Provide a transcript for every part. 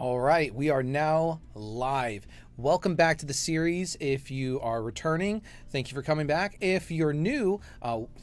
All right, we are now live. Welcome back to the series. If you are returning, thank you for coming back. If you're new,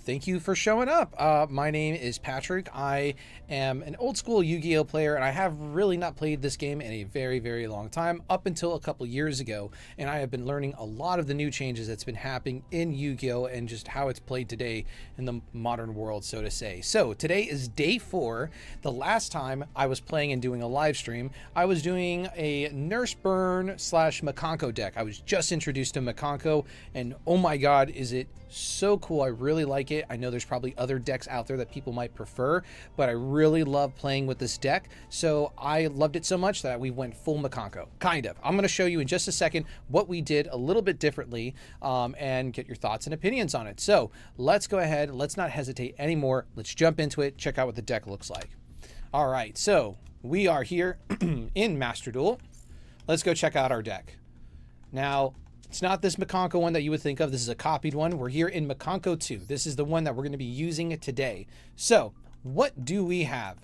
thank you for showing up. My name is Patrick. I am an old school Yu-Gi-Oh player, and I have really not played this game in a very, very long time, up until a couple years ago. And I have been learning a lot of the new changes that's been happening in Yu-Gi-Oh and just how it's played today in the modern world, so to say. So today is day 4. The last time I was playing and doing a live stream, I was doing a Nurse Burn / Makanko deck. I was just introduced to Makanko, and oh my god, is it so cool. I really like it. I know there's probably other decks out there that people might prefer, but I really love playing with this deck. So I loved it so much that we went full Makanko. Kind of. I'm going to show you in just a second what we did a little bit differently and get your thoughts and opinions on it. So let's go ahead. Let's not hesitate anymore. Let's jump into it. Check out what the deck looks like. All right. So we are here in Master Duel. Let's go check out our deck. Now, it's not this Makanko one that you would think of. This is a copied one. We're here in Makanko 2. This is the one that we're going to be using today. So, what do we have?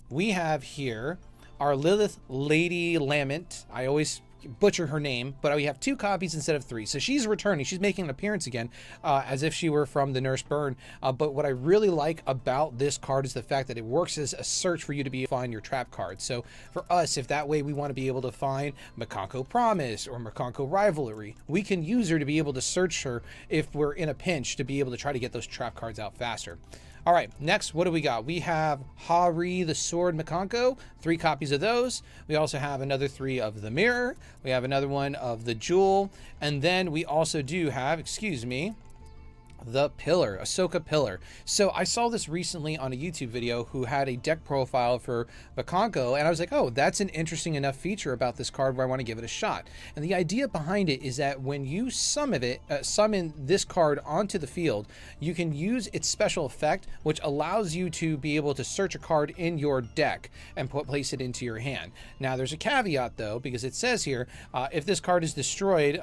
We have here our Lilith Lady Lament. I always butcher her name, but we have 2 copies instead of 3. So she's returning. She's making an appearance again, as if she were from the Nurse Burn. But what I really like about this card is the fact that it works as a search for you to be able to find your trap cards. So for us, if that way we want to be able to find Makanko Promise or Makanko Rivalry, we can use her to be able to search her if we're in a pinch to be able to try to get those trap cards out faster. All right, next, what do we got? We have Hari the Sword Makanko, 3 copies of those. We also have another 3 of the Mirror. We have another one of the Jewel. And then we also do have, the Pillar, Ahsoka Pillar. So I saw this recently on a YouTube video who had a deck profile for Makanko, and I was like, oh, that's an interesting enough feature about this card where I want to give it a shot. And the idea behind it is that when you summon this card onto the field, you can use its special effect, which allows you to be able to search a card in your deck and place it into your hand. Now, there's a caveat, though, because it says here, if this card is destroyed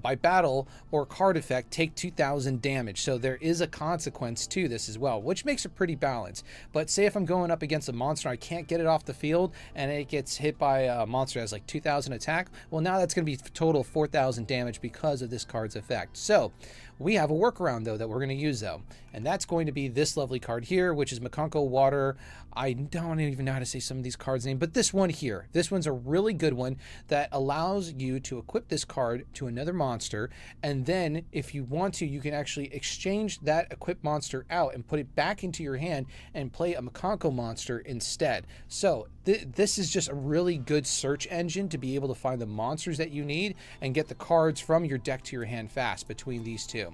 by battle or card effect, take 2,000 damage. So there is a consequence to this as well, which makes it pretty balanced. But say if I'm going up against a monster, I can't get it off the field, and it gets hit by a monster that has like 2,000 attack. Well, now that's going to be total 4,000 damage because of this card's effect. So we have a workaround, though, that we're going to use, though. And that's going to be this lovely card here, which is Makanko Water. I don't even know how to say some of these cards' names, but this one here. This one's a really good one that allows you to equip this card to another monster. And then, if you want to, you can actually exchange that equipped monster out and put it back into your hand and play a Makanko monster instead. So this is just a really good search engine to be able to find the monsters that you need and get the cards from your deck to your hand fast between these two.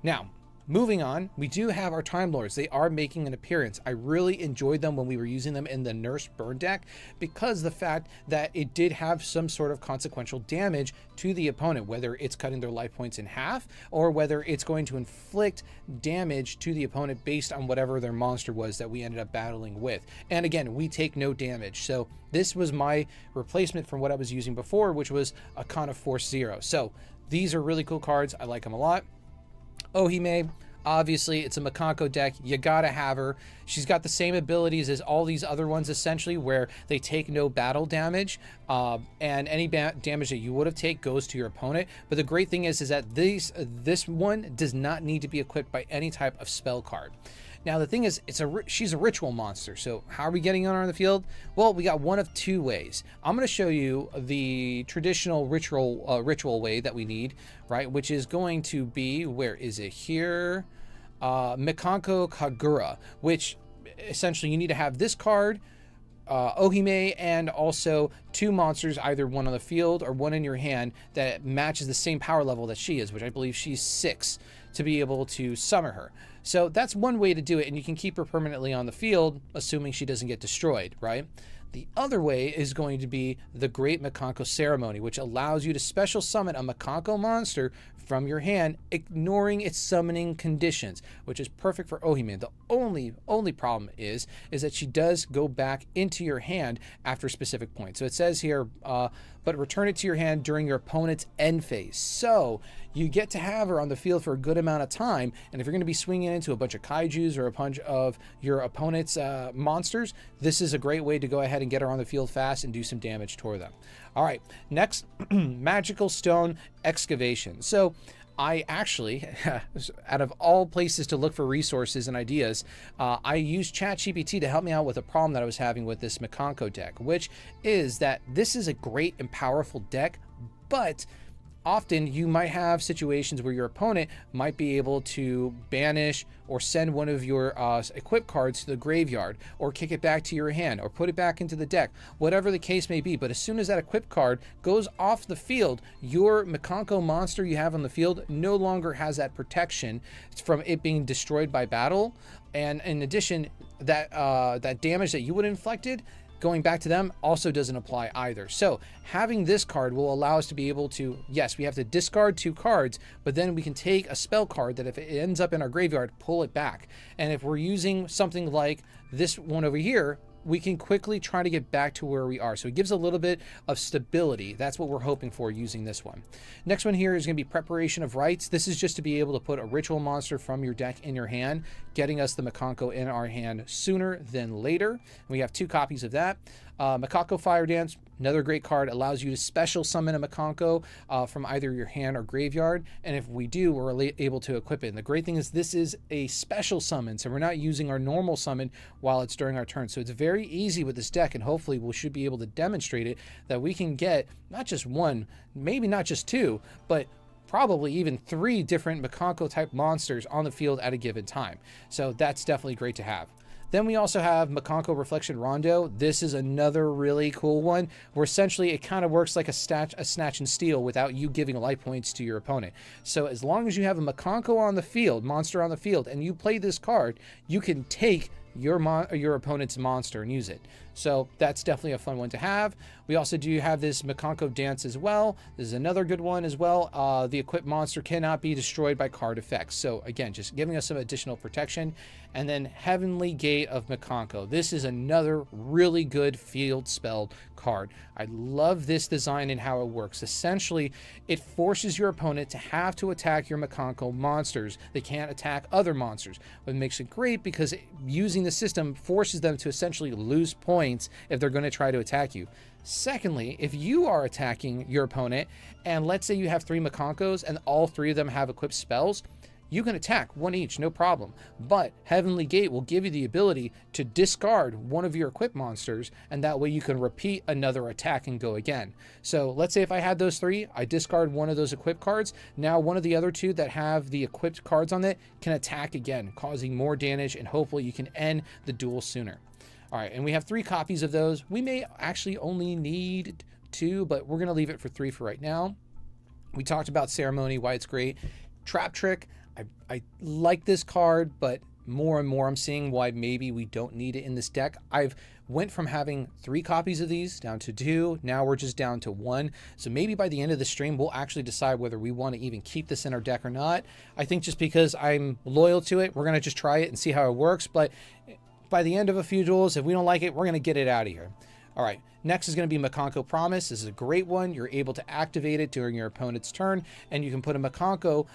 Now, moving on, we do have our Time Lords. They are making an appearance. I really enjoyed them when we were using them in the Nurse Burn deck because the fact that it did have some sort of consequential damage to the opponent, whether it's cutting their life points in half or whether it's going to inflict damage to the opponent based on whatever their monster was that we ended up battling with. And again, we take no damage. So this was my replacement from what I was using before, which was a Con of Force 0. So these are really cool cards. I like them a lot. Ohime, obviously, it's a Makanko deck. You gotta have her. She's got the same abilities as all these other ones, essentially, where they take no battle damage, and any damage that you would have taken goes to your opponent. But the great thing is that this one does not need to be equipped by any type of spell card. Now, the thing is, she's a ritual monster. So how are we getting on her on the field? Well, we got one of 2 ways. I'm going to show you the traditional ritual way that we need, right? Which is going to be, where is it here? Makanko Kagura, which essentially you need to have this card, Ohime, and also 2 monsters, either one on the field or one in your hand that matches the same power level that she is, which I believe she's 6, to be able to summon her. So that's one way to do it, and you can keep her permanently on the field, assuming she doesn't get destroyed, right? The other way is going to be the Great Makanko Ceremony, which allows you to special summon a Makanko monster from your hand, ignoring its summoning conditions, which is perfect for Ohime. The only problem is that she does go back into your hand after a specific point. So it says here, but return it to your hand during your opponent's end phase. So you get to have her on the field for a good amount of time. And if you're going to be swinging into a bunch of kaijus or a bunch of your opponent's monsters, this is a great way to go ahead and get her on the field fast and do some damage toward them. All right, next, Magical Stone Excavation. So I actually, out of all places to look for resources and ideas, I used ChatGPT to help me out with a problem that I was having with this Mikanko deck, which is that this is a great and powerful deck, but often you might have situations where your opponent might be able to banish or send one of your equip cards to the graveyard, or kick it back to your hand, or put it back into the deck, whatever the case may be. But as soon as that equip card goes off the field, your Mikanko monster you have on the field no longer has that protection from it being destroyed by battle. And in addition, that that damage that you would have inflicted going back to them also doesn't apply either. So having this card will allow us to be able to, yes, we have to discard 2 cards, but then we can take a spell card that if it ends up in our graveyard, pull it back. And if we're using something like this one over here, we can quickly try to get back to where we are. So it gives a little bit of stability. That's what we're hoping for using this one. Next one here is going to be Preparation of Rites. This is just to be able to put a ritual monster from your deck in your hand, getting us the Mikanko in our hand sooner than later. We have 2 copies of that. Mikanko Fire Dance, another great card, allows you to special summon a Mikanko from either your hand or graveyard, and if we do, we're able to equip it. And the great thing is this is a special summon, so we're not using our normal summon while it's during our turn. So it's very easy with this deck, and hopefully we should be able to demonstrate it, that we can get not just 1, maybe not just 2, but probably even 3 different Mikanko type monsters on the field at a given time. So that's definitely great to have. Then we also have Mikanko Reflection Rondo. This is another really cool one, where essentially it kind of works like a snatch and steal without you giving life points to your opponent. So as long as you have a Mikanko on the field, monster on the field, and you play this card, you can take your opponent's monster and use it. So that's definitely a fun one to have. We also do have this Mikanko Dance as well. This is another good one as well. The equipped monster cannot be destroyed by card effects. So again, just giving us some additional protection. And then Heavenly Gate of Mikanko. This is another really good field spell card. I love this design and how it works. Essentially, it forces your opponent to have to attack your Mikanko monsters. They can't attack other monsters. What makes it great because using the system forces them to essentially lose points if they're going to try to attack you. Secondly, if you are attacking your opponent, and let's say you have 3 Mikankos and all 3 of them have equipped spells, you can attack 1 each, no problem. But Heavenly Gate will give you the ability to discard one of your equipped monsters, and that way you can repeat another attack and go again. So let's say if I had those 3, I discard one of those equipped cards. Now one of the other 2 that have the equipped cards on it can attack again, causing more damage, and hopefully you can end the duel sooner. All right, and we have 3 copies of those. We may actually only need 2, but we're going to leave it for 3 for right now. We talked about Ceremony, why it's great. Trap Trick, I like this card, but more and more I'm seeing why maybe we don't need it in this deck. I've went from having 3 copies of these down to 2. Now we're just down to 1. So maybe by the end of the stream, we'll actually decide whether we want to even keep this in our deck or not. I think just because I'm loyal to it, we're going to just try it and see how it works. But by the end of a few duels, if we don't like it, we're going to get it out of here. All right, next is going to be Mikanko Promise. This is a great one. You're able to activate it during your opponent's turn, and you can put a Mikanko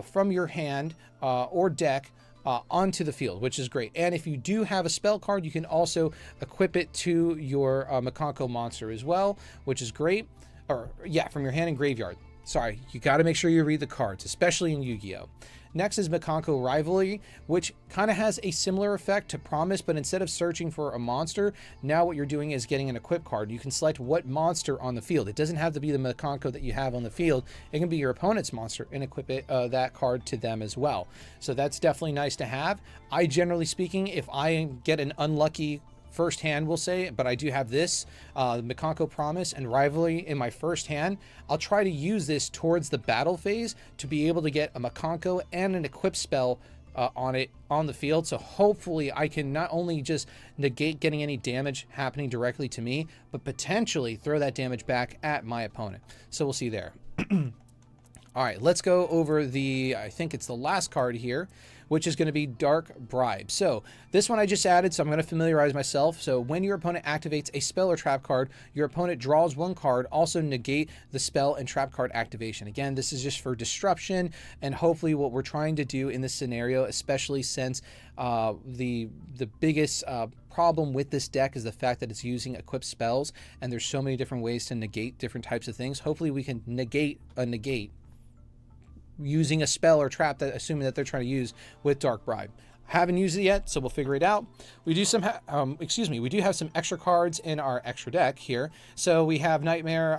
from your hand or deck onto the field, which is great. And if you do have a spell card, you can also equip it to your Mikanko monster as well, which is great. Or yeah, from your hand and graveyard. Sorry, you got to make sure you read the cards, especially in Yu-Gi-Oh! Next is Mikanko Rivalry, which kind of has a similar effect to Promise, but instead of searching for a monster, now what you're doing is getting an equip card. You can select what monster on the field. It doesn't have to be the Mikanko that you have on the field. It can be your opponent's monster and equip it, that card to them as well. So that's definitely nice to have. I, generally speaking, if I get an unlucky first hand, we'll say, but I do have this Mikanko Promise and Rivalry in my first hand, I'll try to use this towards the battle phase to be able to get a Mikanko and an equip spell on it on the field. So hopefully I can not only just negate getting any damage happening directly to me, but potentially throw that damage back at my opponent. So we'll see there. All right, let's go over the, I think it's the last card here, which is going to be Dark Bribe. So this one I just added, so I'm going to familiarize myself. So when your opponent activates a spell or trap card, your opponent draws one card. Also negate the spell and trap card activation. Again, this is just for disruption, and hopefully what we're trying to do in this scenario, especially since the biggest problem with this deck is the fact that it's using equipped spells, and there's so many different ways to negate different types of things. Hopefully we can negate a negate using a spell or trap, that assuming that they're trying to use with Dark Bribe. Haven't used it yet, so we'll figure it out. We do we do have some extra cards in our extra deck here. So we have Nightmare,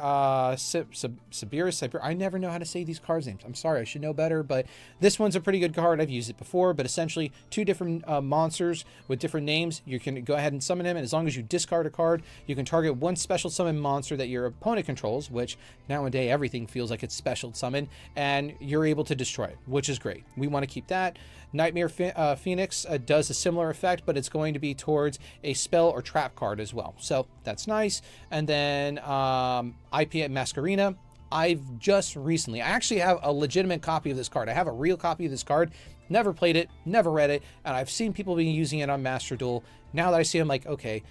Sabirus. I never know how to say these cards' names. I'm sorry, I should know better, but this one's a pretty good card. I've used it before, but essentially two different monsters with different names. You can go ahead and summon him, and as long as you discard a card, you can target one special summon monster that your opponent controls, which nowadays everything feels like it's special summon, and you're able to destroy it, which is great. We want to keep that. Nightmare Phoenix does a similar effect, but it's going to be towards a spell or trap card as well. So that's nice. And then IP Masquerena. I've just recently, I actually have a legitimate copy of this card. I have a real copy of this card. Never played it, never read it, and I've seen people be using it on Master Duel. Now that I see it, I'm like, okay,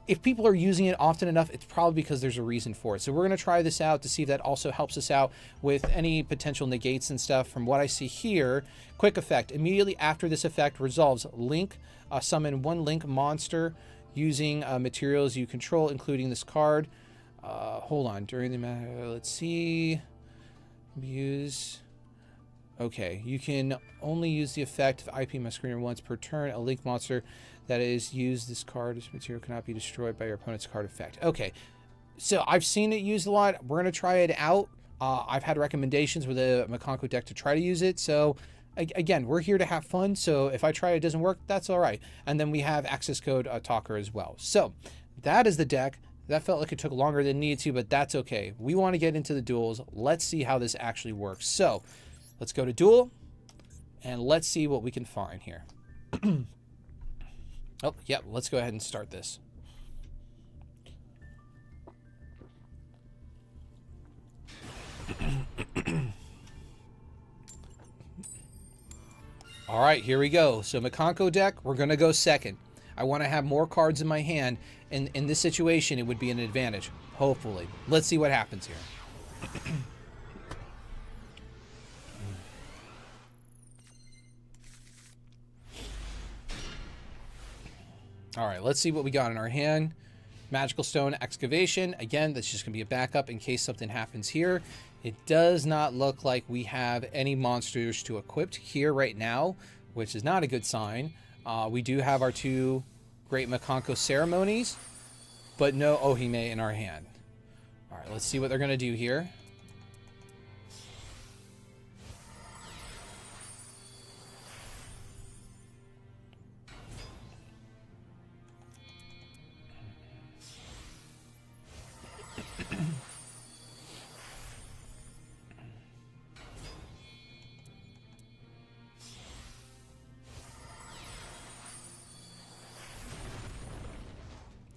if people are using it often enough, it's probably because there's a reason for it. So we're going to try this out to see if that also helps us out with any potential negates and stuff. From what I see here, quick effect. Immediately after this effect resolves, Link, summon one Link monster using materials you control, including this card. Hold on. During the let's see. Use. Okay, you can only use the effect of IP Masquerena once per turn. A Link monster that is used this card, this material cannot be destroyed by your opponent's card effect. Okay, so I've seen it used a lot. We're going to try it out. I've had recommendations with a Mkonko deck to try to use it. So again, we're here to have fun. So if I try it doesn't work, that's all right. And then we have access code Talker as well. So that is the deck. That felt like it took longer than it needed to, but that's okay. We want to get into the duels. Let's see how this actually works. So let's go to duel and let's see what we can find here. Oh, yeah, let's go ahead and start this. All right, here we go. So Mkonko deck, we're going to go second. I want to have more cards in my hand. In this situation, it would be an advantage, hopefully. Let's see what happens here. All right, let's see what we got in our hand. Magical Stone Excavation. Again, that's just going to be a backup in case something happens here. It does not look like we have any monsters to equip here right now, which is not a good sign. We do have our two Great Mkonko Ceremonies, but no Ohime in our hand. All right, let's see what they're going to do here.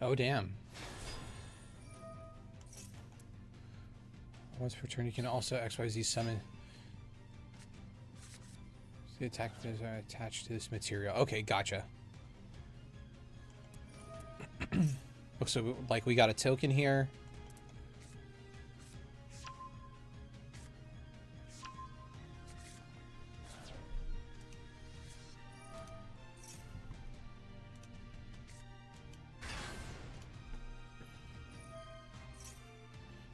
Oh, damn. Once per turn, you can also XYZ summon. The attack is attached to this material. Okay, gotcha. Looks like we got a token here.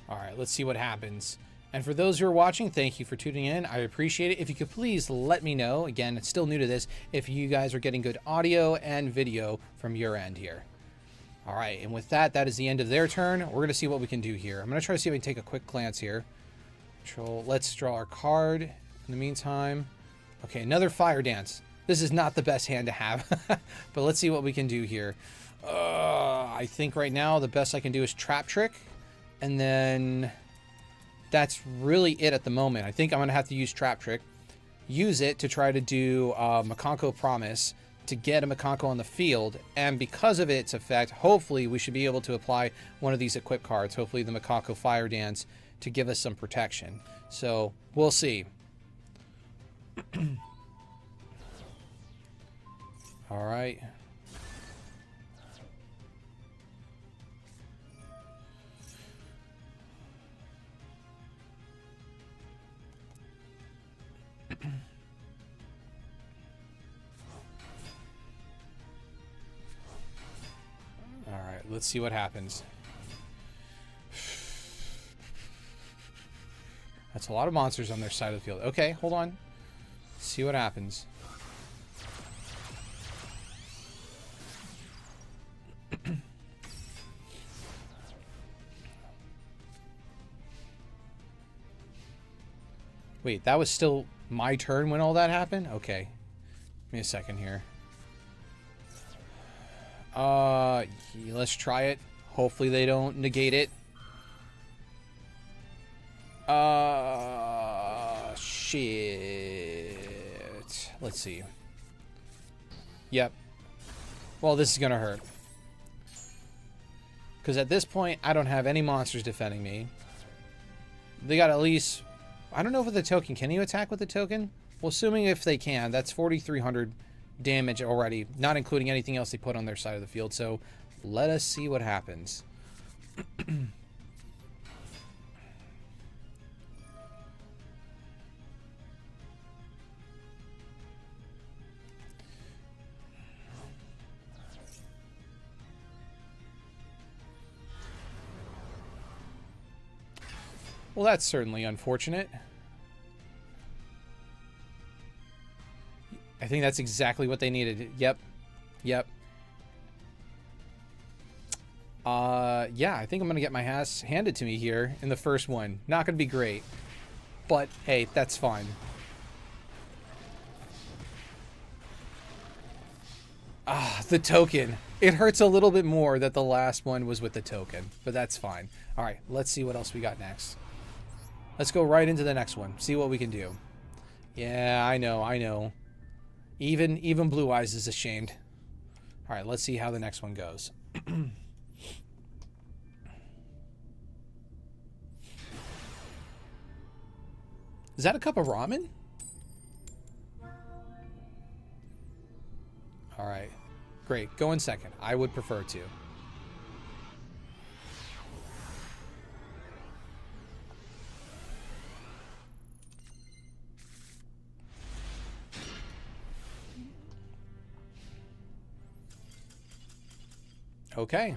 All right, let's see what happens. And for those who are watching, thank you for tuning in. I appreciate it. If you could please let me know, again, it's still new to this, if you guys are getting good audio and video from your end here. All right, and with that, that is the end of their turn. We're going to see what we can do here. I'm going to try to see if I can take a quick glance here. Control. Let's draw our card in the meantime. Okay, another Fire Dance. This is not the best hand to have, but let's see what we can do here. I think right now the best I can do is Trap Trick. And then that's really it at the moment. I think I'm going to have to use Trap Trick. Use it to try to do Mkonko Promise to get a Mkonko on the field. And because of its effect, hopefully we should be able to apply one of these equip cards. Hopefully the Mkonko Fire Dance to give us some protection. So we'll see. All right. All right, let's see what happens. That's a lot of monsters on their side of the field. Okay, hold on. See what happens. Wait, that was still my turn when all that happened? Okay. Give me a second here. Let's try it. Hopefully they don't negate it. Shit. Let's see. Yep. Well, this is gonna hurt. Because at this point, I don't have any monsters defending me. They got at least... I don't know if with the token. Can you attack with the token? Well, assuming if they can, that's 4,300 damage already, not including anything else they put on their side of the field. So let us see what happens. Well, that's certainly unfortunate. I think that's exactly what they needed. Yep. Yep. Yeah, I think I'm going to get my ass handed to me here in the first one. Not going to be great. But, hey, that's fine. Ah, the token. It hurts a little bit more that the last one was with the token. But that's fine. All right, let's see what else we got next. Let's go right into the next one. See what we can do. Yeah, I know, I know. Even Blue Eyes is ashamed. All right, let's see how the next one goes. Is that a cup of ramen? All right, great. Go in second. I would prefer to. Okay.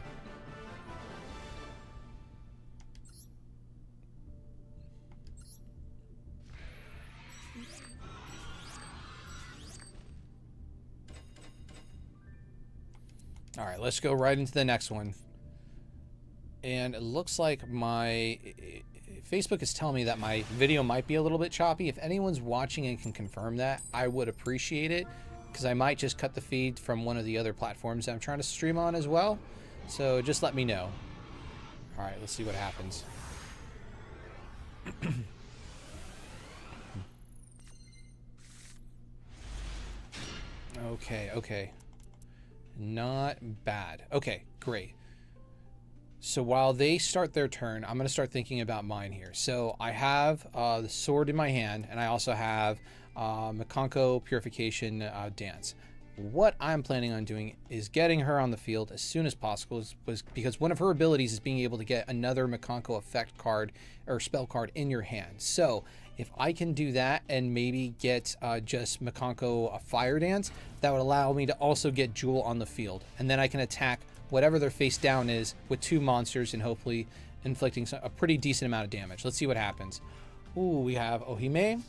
All right, let's go right into the next one. And it looks like my Facebook is telling me that my video might be a little bit choppy. If anyone's watching and can confirm that, I would appreciate it, because I might just cut the feed from one of the other platforms that I'm trying to stream on as well. So just let me know. All right, let's see what happens. Okay, okay. Not bad. Okay, great. So while they start their turn, I'm going to start thinking about mine here. So I have the sword in my hand, and I also have Mikanko Purification Dance. What I'm planning on doing is getting her on the field as soon as possible, because one of her abilities is being able to get another Mikanko effect card or spell card in your hand. So if I can do that and maybe get just Mikanko a Fire Dance, that would allow me to also get Jewel on the field. And then I can attack whatever their face down is with 2 monsters and hopefully inflicting a pretty decent amount of damage. Let's see what happens. Ooh, we have Ohime.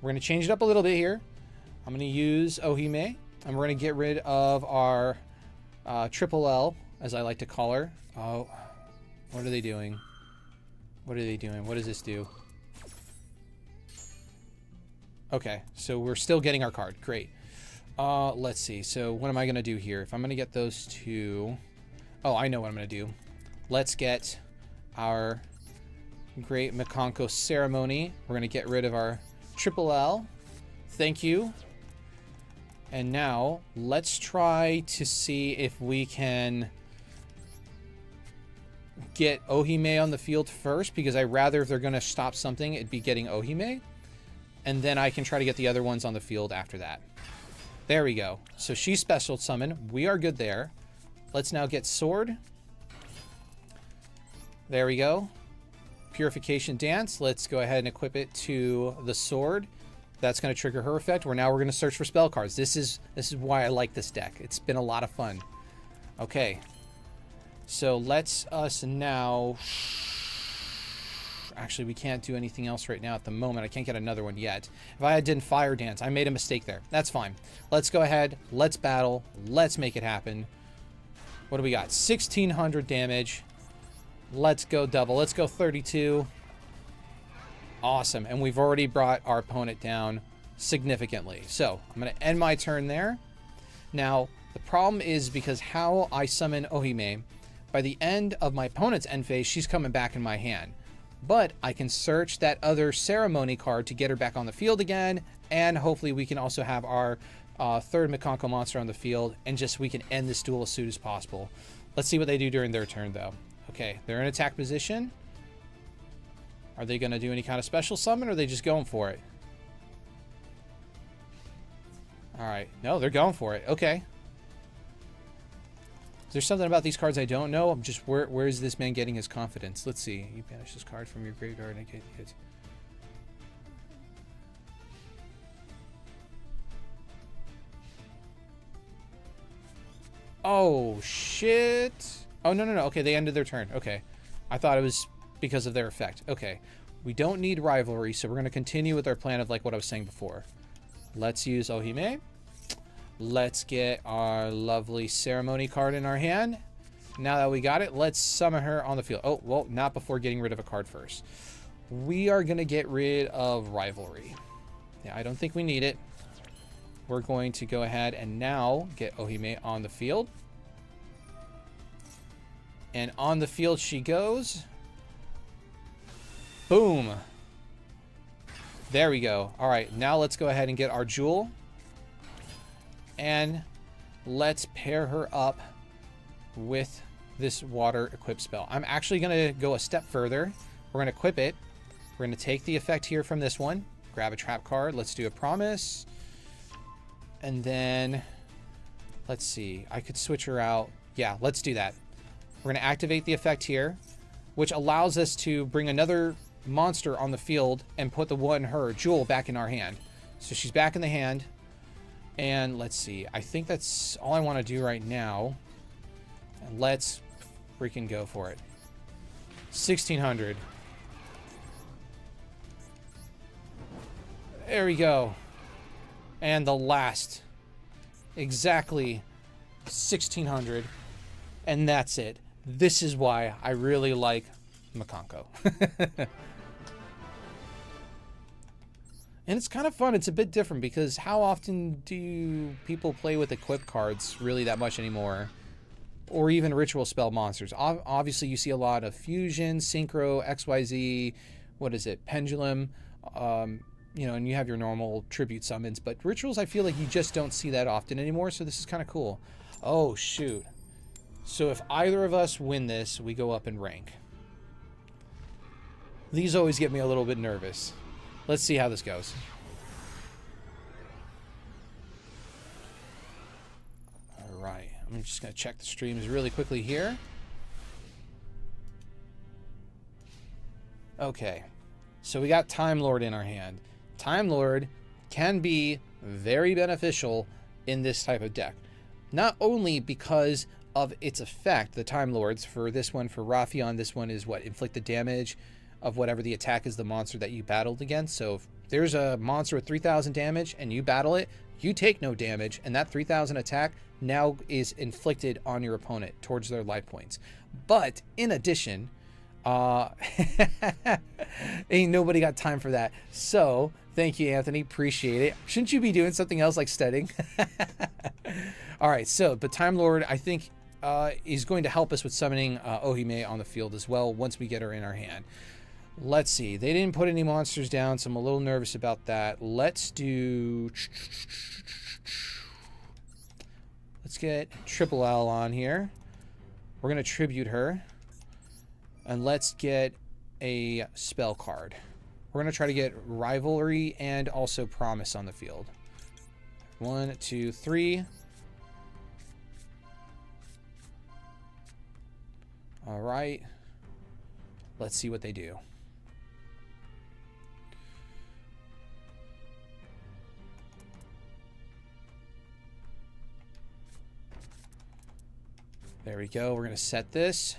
We're going to change it up a little bit here. I'm going to use Ohime. And we're going to get rid of our Triple L, as I like to call her. Oh, what are they doing? What are they doing? What does this do? Okay, so we're still getting our card. Great. Let's see. So what am I going to do here? If I'm going to get those 2... Oh, I know what I'm going to do. Let's get our great Mikanko Ceremony. We're going to get rid of our Triple L. Thank you. And now, let's try to see if we can get Ohime on the field first, because I'd rather, if they're going to stop something, it'd be getting Ohime. And then I can try to get the other ones on the field after that. There we go. So she special summon. We are good there. Let's now get sword. There we go. Purification Dance. Let's go ahead and equip it to the sword. That's going to trigger her effect. We're going to search for spell cards. This is why I like this deck. It's been a lot of fun. Okay. So let's us now... Actually, we can't do anything else right now at the moment. I can't get another one yet. If I didn't Fire Dance, I made a mistake there. That's fine. Let's go ahead. Let's battle. Let's make it happen. What do we got? 1,600 damage. Let's go double. Let's go 32. Awesome. And we've already brought our opponent down significantly. So I'm going to end my turn there. Now, the problem is because how I summon Ohime, by the end of my opponent's end phase, she's coming back in my hand. But I can search that other ceremony card to get her back on the field again. And hopefully we can also have our third Mikanko monster on the field. And just we can end this duel as soon as possible. Let's see what they do during their turn, though. Okay, they're in attack position. Are they going to do any kind of special summon, or are they just going for it? All right. No, they're going for it. Okay. Is there something about these cards I don't know? I'm just, where is this man getting his confidence? Let's see. You banish this card from your graveyard and get it. Oh, shit. Oh, no. Okay, they ended their turn. Okay. I thought it was because of their effect. Okay. We don't need rivalry, so we're going to continue with our plan of like what I was saying before. Let's use Ohime. Let's get our lovely ceremony card in our hand. Now that we got it, let's summon her on the field. Oh, well, not before getting rid of a card first. We are going to get rid of rivalry. Yeah, I don't think we need it. We're going to go ahead and now get Ohime on the field. And on the field she goes. Boom. There we go. All right, now let's go ahead and get our Jewel. And let's pair her up with this water equip spell. I'm actually going to go a step further. We're going to equip it. We're going to take the effect here from this one. Grab a trap card. Let's do a promise. And then, let's see. I could switch her out. Yeah, let's do that. We're going to activate the effect here, which allows us to bring another monster on the field and put the one, her, Jewel, back in our hand. So she's back in the hand. And let's see. I think that's all I want to do right now. And let's freaking go for it. 1,600. There we go. And the last. Exactly 1,600. And that's it. This is why I really like Mikanko. And it's kind of fun. It's a bit different because how often do people play with equip cards really that much anymore? Or even ritual spell monsters. Obviously, you see a lot of fusion, synchro, XYZ, what is it, pendulum, you know, and you have your normal tribute summons. But rituals, I feel like you just don't see that often anymore, so this is kind of cool. Oh, shoot. So if either of us win this, we go up in rank. These always get me a little bit nervous. Let's see how this goes. All right. I'm just going to check the streams really quickly here. Okay. So we got Time Lord in our hand. Time Lord can be very beneficial in this type of deck. Not only because of its effect, the Time Lords, for this one, for Raffion, this one is what? Inflicted damage of whatever the attack is the monster that you battled against. So if there's a monster with 3,000 damage and you battle it, you take no damage, and that 3,000 attack now is inflicted on your opponent towards their life points. But in addition, ain't nobody got time for that. So thank you, Anthony. Appreciate it. Shouldn't you be doing something else like studying? All right. So, but Time Lord, I think, is going to help us with summoning Ohime on the field as well once we get her in our hand. Let's see. They didn't put any monsters down, so I'm a little nervous about that. Let's do... Let's get Triple L on here. We're going to tribute her. And let's get a spell card. We're going to try to get Rivalry and also Promise on the field. 1, 2, 3. All right. Let's see what they do. There we go. We're going to set this.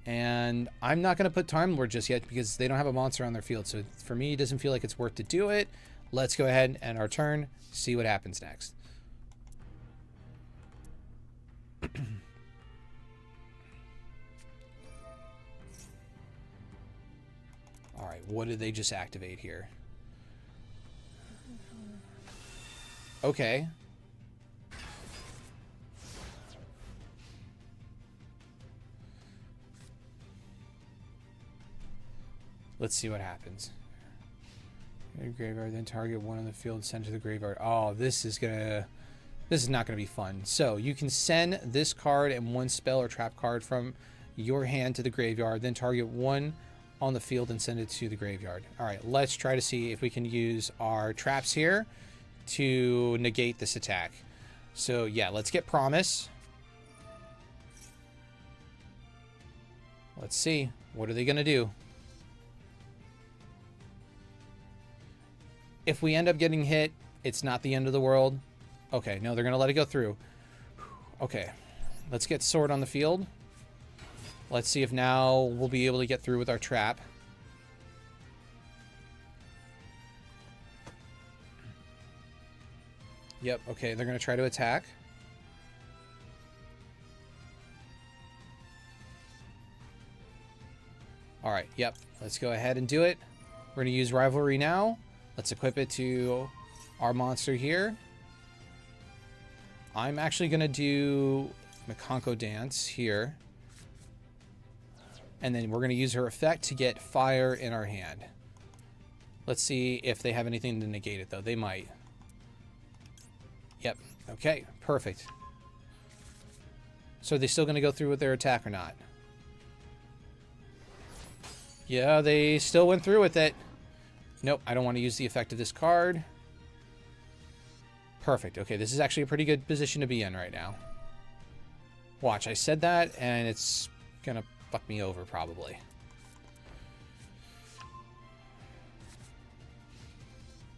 And I'm not going to put Time Lord just yet because they don't have a monster on their field. So for me, it doesn't feel like it's worth to do it. Let's go ahead and our turn, see what happens next. All right, what did they just activate here? Okay. Let's see what happens. Graveyard, then target one on the field, send to the graveyard. Oh, this is not gonna be fun. So you can send this card and one spell or trap card from your hand to the graveyard, then target one on the field and send it to the graveyard. All right, let's try to see if we can use our traps here to negate this attack. So yeah, let's get Promise. Let's see, what are they gonna do? If we end up getting hit, it's not the end of the world. Okay, no, they're going to let it go through. Okay, let's get Sword on the field. Let's see if now we'll be able to get through with our trap. Yep, okay, they're going to try to attack. All right, yep, let's go ahead and do it. We're going to use Rivalry now. Let's equip it to our monster here. I'm actually going to do Makonko Dance here. And then we're going to use her effect to get fire in our hand. Let's see if they have anything to negate it, though. They might. Yep. Okay, perfect. So are they still going to go through with their attack or not? Yeah, they still went through with it. Nope, I don't want to use the effect of this card. Perfect. Okay, this is actually a pretty good position to be in right now. Watch, I said that, and it's gonna fuck me over, probably.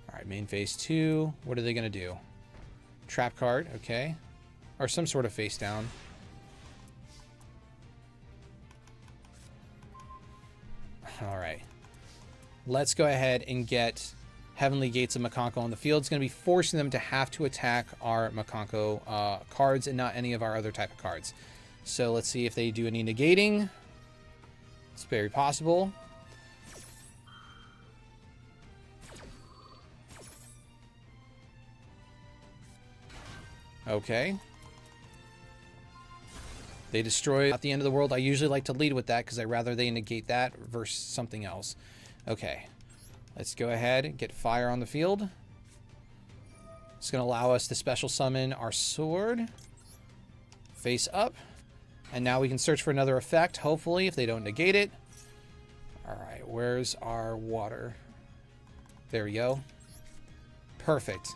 Alright, main phase 2. What are they gonna do? Trap card, okay. Or some sort of face down. Alright. Let's go ahead and get Heavenly Gates of Makonko on the field. It's going to be forcing them to have to attack our Makonko cards and not any of our other type of cards. So let's see if they do any negating. It's very possible. Okay. They destroy at the end of the world. I usually like to lead with that because I'd rather they negate that versus something else. Okay. Let's go ahead and get fire on the field. It's going to allow us to special summon our sword. Face up. And now we can search for another effect, hopefully, if they don't negate it. Alright, where's our water? There we go. Perfect.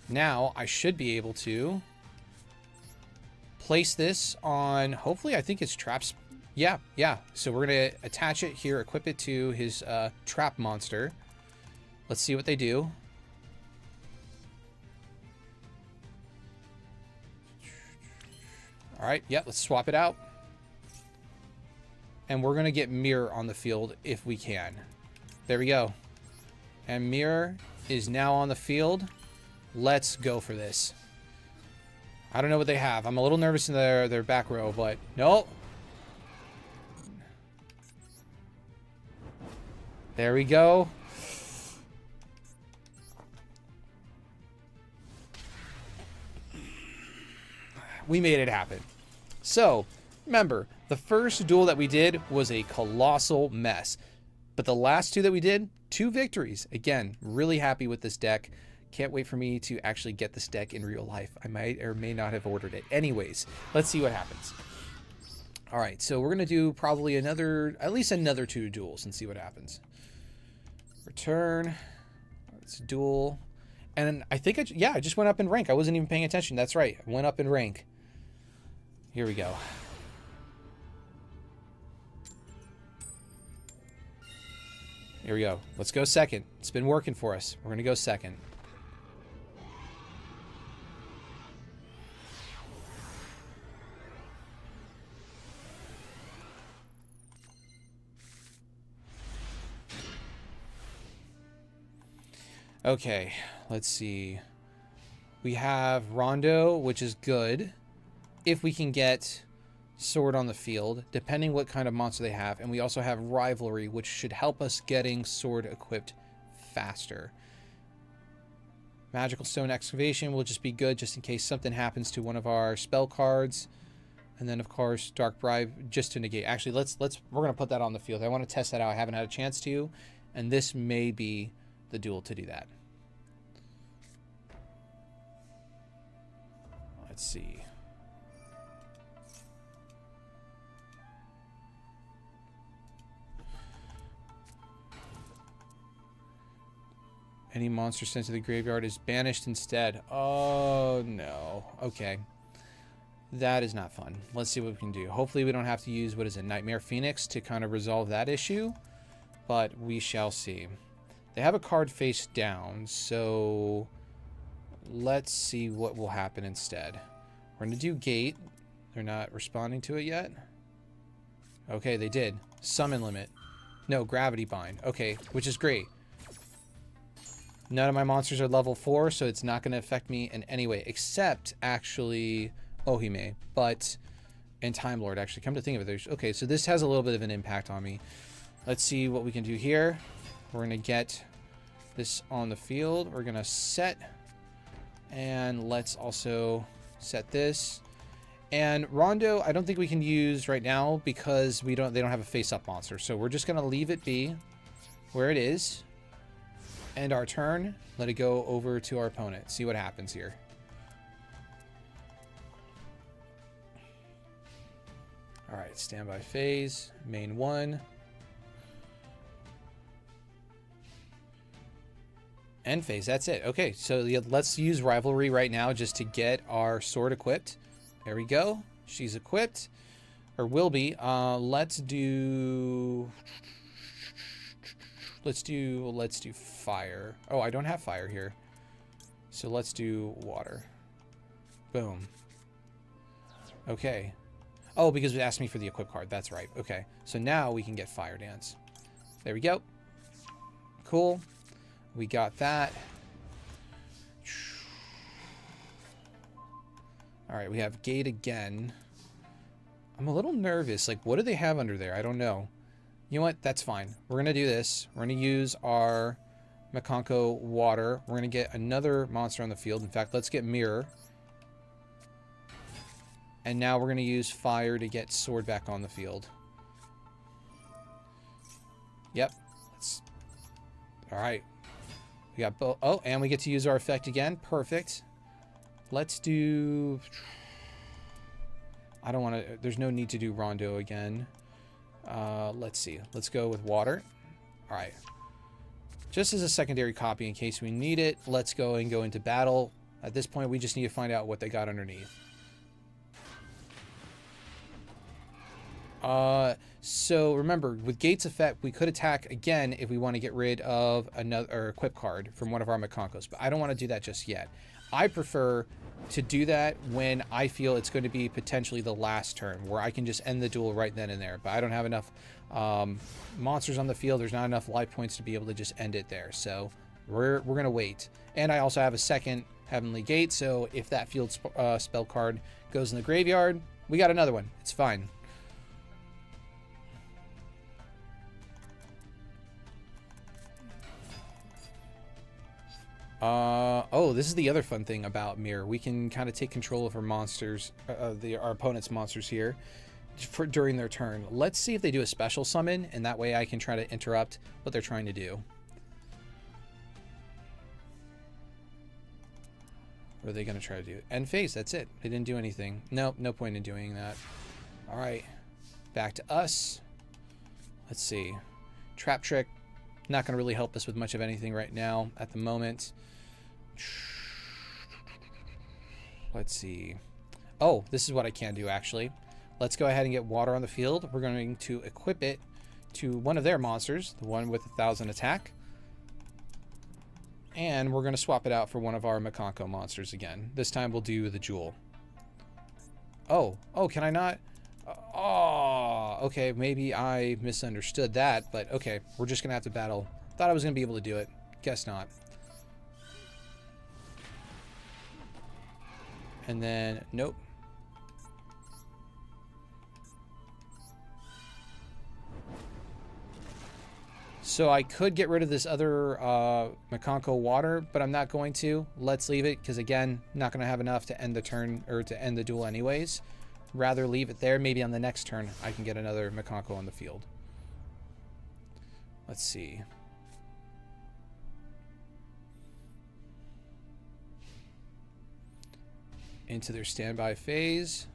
Now, I should be able to place this on, hopefully, I think it's traps. Yeah. So we're going to attach it here, equip it to his trap monster. Let's see what they do. All right, yeah, let's swap it out. And we're going to get Mirror on the field if we can. There we go. And Mirror is now on the field. Let's go for this. I don't know what they have. I'm a little nervous in their back row, but no. There we go. We made it happen. So, remember, the first duel that we did was a colossal mess. But the last two that we did, 2 victories. Again, really happy with this deck. Can't wait for me to actually get this deck in real life. I might or may not have ordered it. Anyways, let's see what happens. All right, so we're going to do probably at least another 2 duels and see what happens. Return. Let's duel. And I think, I just went up in rank. I wasn't even paying attention. That's right. I went up in rank. Here we go. Here we go. Let's go second. It's been working for us. We're going to go second. Okay, let's see. We have Rondo, which is good. If we can get Sword on the field, depending what kind of monster they have. And we also have Rivalry, which should help us getting Sword equipped faster. Magical Stone Excavation will just be good just in case something happens to one of our spell cards. And then, of course, Dark Bribe just to negate. Actually, we're going to put that on the field. I want to test that out. I haven't had a chance to. And this may be the duel to do that. Let's see. Any monster sent to the graveyard is banished instead. Oh, no. Okay. That is not fun. Let's see what we can do. Hopefully we don't have to use, what is it, Nightmare Phoenix to kind of resolve that issue. But we shall see. They have a card face down, so let's see what will happen instead. We're going to do Gate. They're not responding to it yet. Okay, they did. Summon Limit. No, Gravity Bind. Okay, which is great. None of my monsters are level 4, so it's not going to affect me in any way, except, actually, Ohime, and Time Lord, actually. Come to think of it, okay, so this has a little bit of an impact on me. Let's see what we can do here. We're going to get this on the field. We're going to set, and let's also set this. And Rondo, I don't think we can use right now because they don't have a face-up monster. So we're just going to leave it be where it is. End our turn. Let it go over to our opponent. See what happens here. All right, standby phase, main 1. End phase, that's it. Okay, so let's use Rivalry right now just to get our sword equipped. There we go. She's equipped, or will be. Let's do fire. Oh, I don't have fire here. So let's do water. Boom. Okay. Oh, because it asked me for the equip card. That's right. Okay. So now we can get Fire Dance. There we go. Cool. We got that. All right, we have Gate again. I'm a little nervous. Like, what do they have under there? I don't know. You know what? That's fine. We're going to do this. We're going to use our Makonko Water. We're going to get another monster on the field. In fact, let's get Mirror. And now we're going to use Fire to get Sword back on the field. Yep. All right. We got both. Oh, and we get to use our effect again. Perfect. Let's do... I don't want to... There's no need to do Rondo again. Let's see. Let's go with Water. All right. Just as a secondary copy in case we need it, let's go into battle. At this point, we just need to find out what they got underneath. So remember, with Gate's effect, we could attack again if we want to get rid of another equip card from one of our Makonkos, but I don't want to do that just yet. I prefer to do that when I feel it's going to be potentially the last turn, where I can just end the duel right then and there. But I don't have enough monsters on the field. There's not enough life points to be able to just end it there. So we're going to wait. And I also have a second Heavenly Gate, so if that field spell card goes in the graveyard, we got another one. It's fine. Oh, this is the other fun thing about Mirror. We can kind of take control of our monsters, our opponent's monsters here during their turn. Let's see if they do a special summon, and that way I can try to interrupt what they're trying to do. What are they going to try to do? End phase, that's it. They didn't do anything. Nope, no point in doing that. All right, back to us. Let's see. Trap Trick, not going to really help us with much of anything right now at the moment. Let's see. Oh, this is what I can do, actually. Let's go ahead and get water on the field. We're going to equip it to one of their monsters, the one with 1,000 attack. And we're going to swap it out for one of our Makanko monsters again. This time we'll do the Jewel. Oh, can I not? Oh, okay, maybe I misunderstood that, but okay, we're just going to have to battle. Thought I was going to be able to do it. Guess not. And then, nope. So I could get rid of this other Makanko water, but I'm not going to. Let's leave it, because again, not going to have enough to end the turn, or to end the duel anyways. Rather leave it there. Maybe on the next turn, I can get another Makanko on the field. Let's see. Into their standby phase.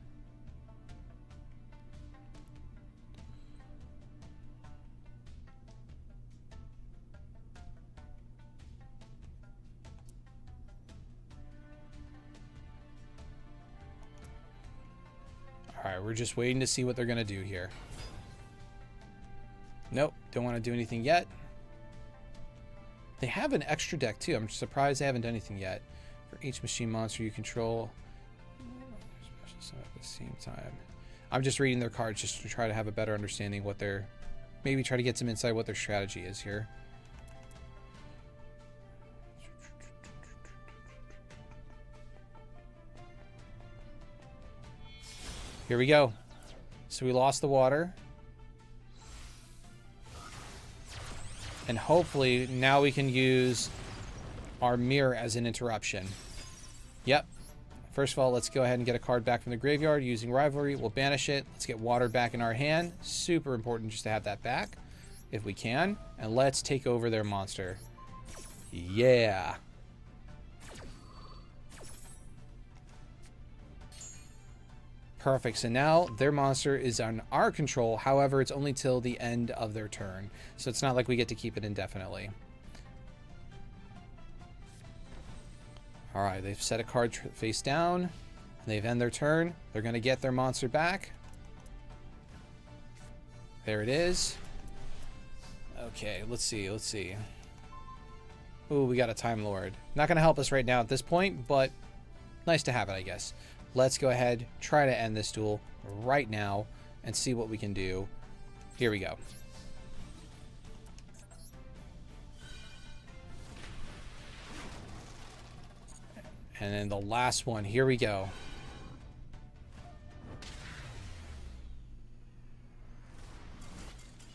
Alright, we're just waiting to see what they're going to do here. Nope, don't want to do anything yet. They have an extra deck too. I'm surprised they haven't done anything yet. For each machine monster you control, at the same time. I'm just reading their cards just to try to have a better understanding what their, maybe try to get some insight what their strategy is here. Here we go. So we lost the water. And hopefully now we can use our mirror as an interruption. Yep. First of all, let's go ahead and get a card back from the graveyard using Rivalry. We'll banish it. Let's get water back in our hand. Super important just to have that back if we can. And let's take over their monster. Yeah. Perfect. So now their monster is on our control. However, it's only till the end of their turn. So it's not like we get to keep it indefinitely. All right, they've set a card face down. They've ended their turn. They're going to get their monster back. There it is. Okay, let's see. Ooh, we got a Time Lord. Not going to help us right now at this point, but nice to have it, I guess. Let's go ahead, try to end this duel right now and see what we can do. Here we go. And then the last one, here we go.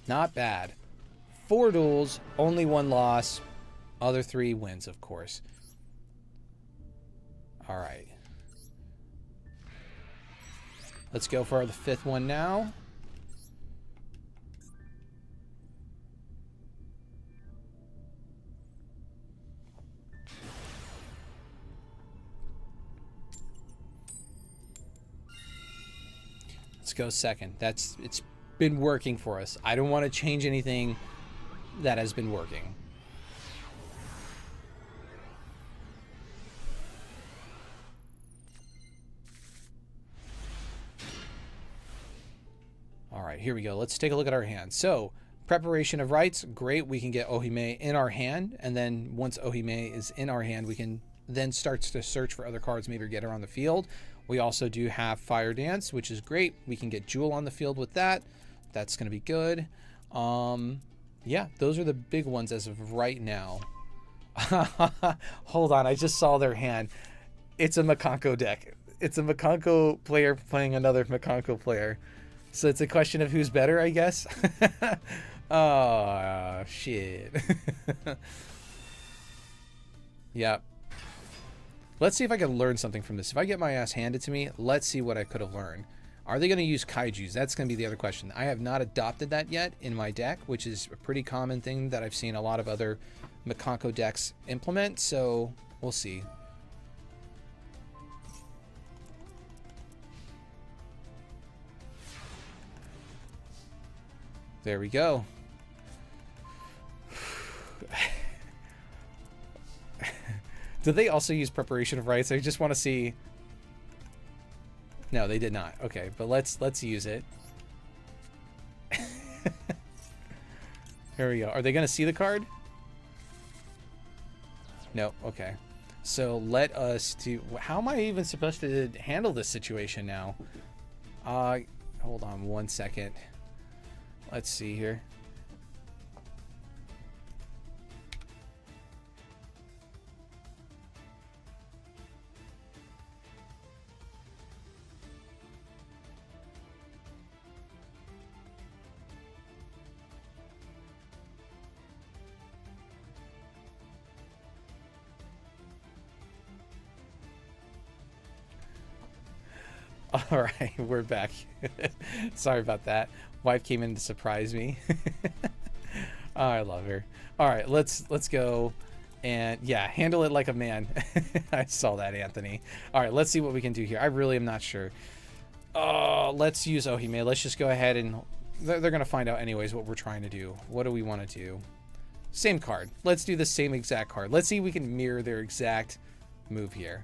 Not bad. 4 duels, only 1 loss. Other 3 wins, of course. All right. Let's go for the 5th one now. Let's go second. It's been working for us. I don't want to change anything that has been working. All right, here we go. Let's take a look at our hand. So, preparation of rites, great. We can get Ohime in our hand, and then once Ohime is in our hand, we can then start to search for other cards, maybe get her on the field. We also do have Fire Dance, which is great. We can get Jewel on the field with that. That's going to be good. Yeah, those are the big ones as of right now. Hold on, I just saw their hand. It's a Makanko deck. It's a Makanko player playing another Makanko player. So it's a question of who's better, I guess. Oh, shit. Yeah. Let's see if I can learn something from this. If I get my ass handed to me, let's see what I could have learned. Are they going to use Kaijus? That's going to be the other question. I have not adopted that yet in my deck, which is a pretty common thing that I've seen a lot of other Makanko decks implement. So we'll see. There we go. Did they also use preparation of rights? I just want to see. No, they did not. Okay, but let's use it. Here we go. Are they going to see the card? No. Okay. So let us do... How am I even supposed to handle this situation now? Hold on 1 second. Let's see here. All right, we're back. Sorry about that. Wife came in to surprise me. Oh, I love her. All right, let's go and yeah, handle it like a man. I saw that, Anthony. All right, let's see what we can do here. I really am not sure. Let's use Ohime. Let's just go ahead and they're going to find out anyways what we're trying to do. What do we want to do? Same card. Let's do the same exact card. Let's see if we can mirror their exact move here.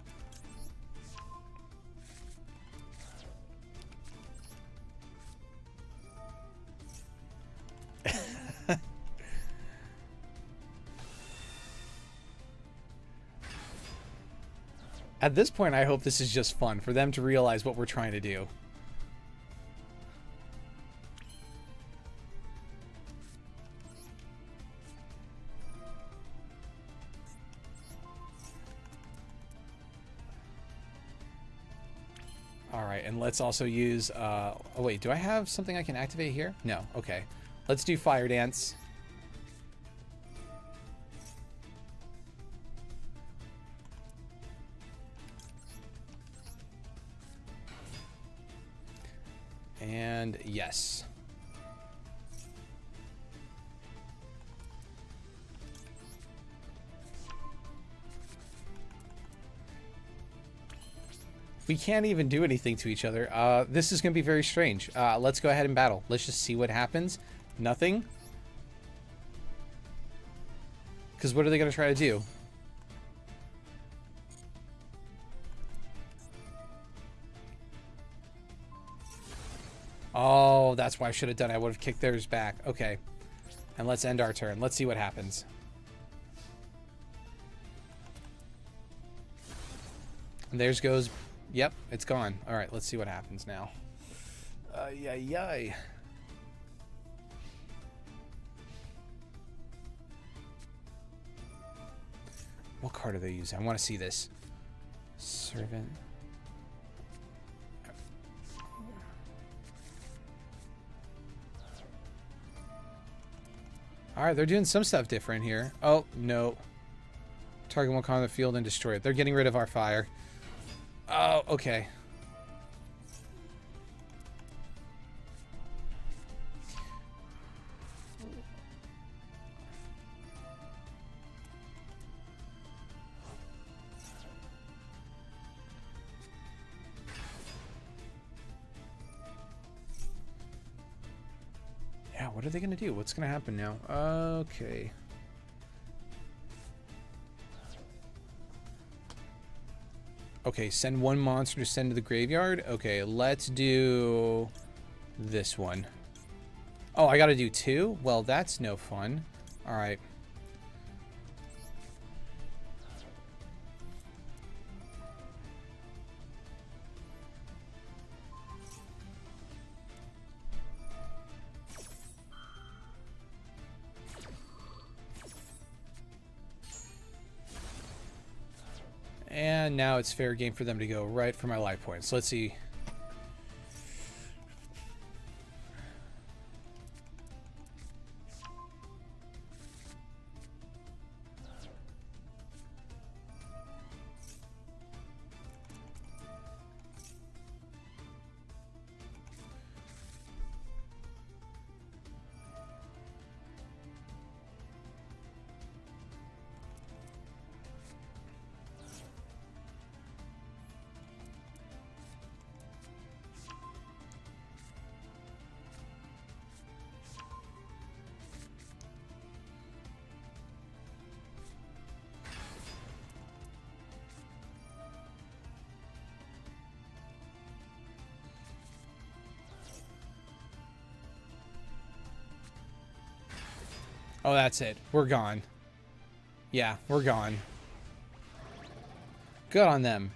At this point, I hope this is just fun for them to realize what we're trying to do. All right, and let's also use... oh, wait, do I have something I can activate here? No, okay. Let's do Fire Dance. And yes. We can't even do anything to each other. This is going to be very strange. Let's go ahead and battle. Let's just see what happens. Nothing. Because what are they going to try to do? Oh, that's why I should have done it. I would have kicked theirs back. Okay. And let's end our turn. Let's see what happens. And theirs goes... Yep, it's gone. All right, let's see what happens now. Yay. What card are they using? I want to see this. Servant... Alright, they're doing some stuff different here. Oh, no. Target one card on the field and destroy it. They're getting rid of our fire. Oh, okay. Yeah, what are they going to do? What's going to happen now? Okay. Okay, send one monster to send to the graveyard. Okay, let's do this one. Oh, I got to do two? Well, that's no fun. All right. And now it's fair game for them to go right for my life points. Let's see. Oh, that's it. We're gone. Yeah, we're gone. Good on them.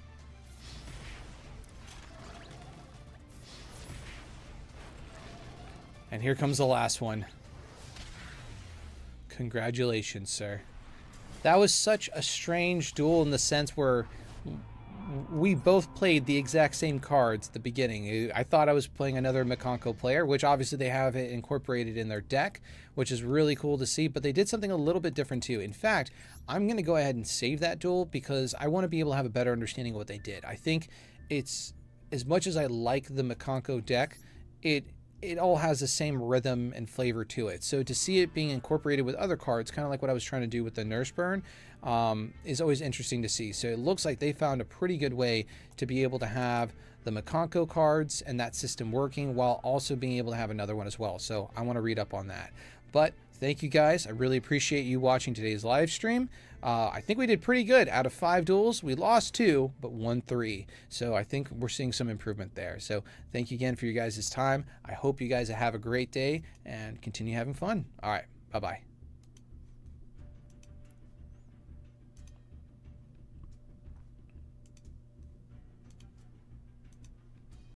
And here comes the last one. Congratulations, sir. That was such a strange duel in the sense where we both played the exact same cards at the beginning. I thought I was playing another Makonko player, which obviously they have it incorporated in their deck, which is really cool to see, but they did something a little bit different too. In fact, I'm going to go ahead and save that duel because I want to be able to have a better understanding of what they did. I think it's, as much as I like the Makonko deck, it all has the same rhythm and flavor to it. So to see it being incorporated with other cards, kind of like what I was trying to do with the Nurse Burn, is always interesting to see. So it looks like they found a pretty good way to be able to have the Makonko cards and that system working while also being able to have another one as well. So I want to read up on that. But thank you guys. I really appreciate you watching today's live stream. I think we did pretty good. Out of 5 duels, we lost 2, but won 3. So I think we're seeing some improvement there. So thank you again for you guys' time. I hope you guys have a great day and continue having fun. All right. Bye-bye.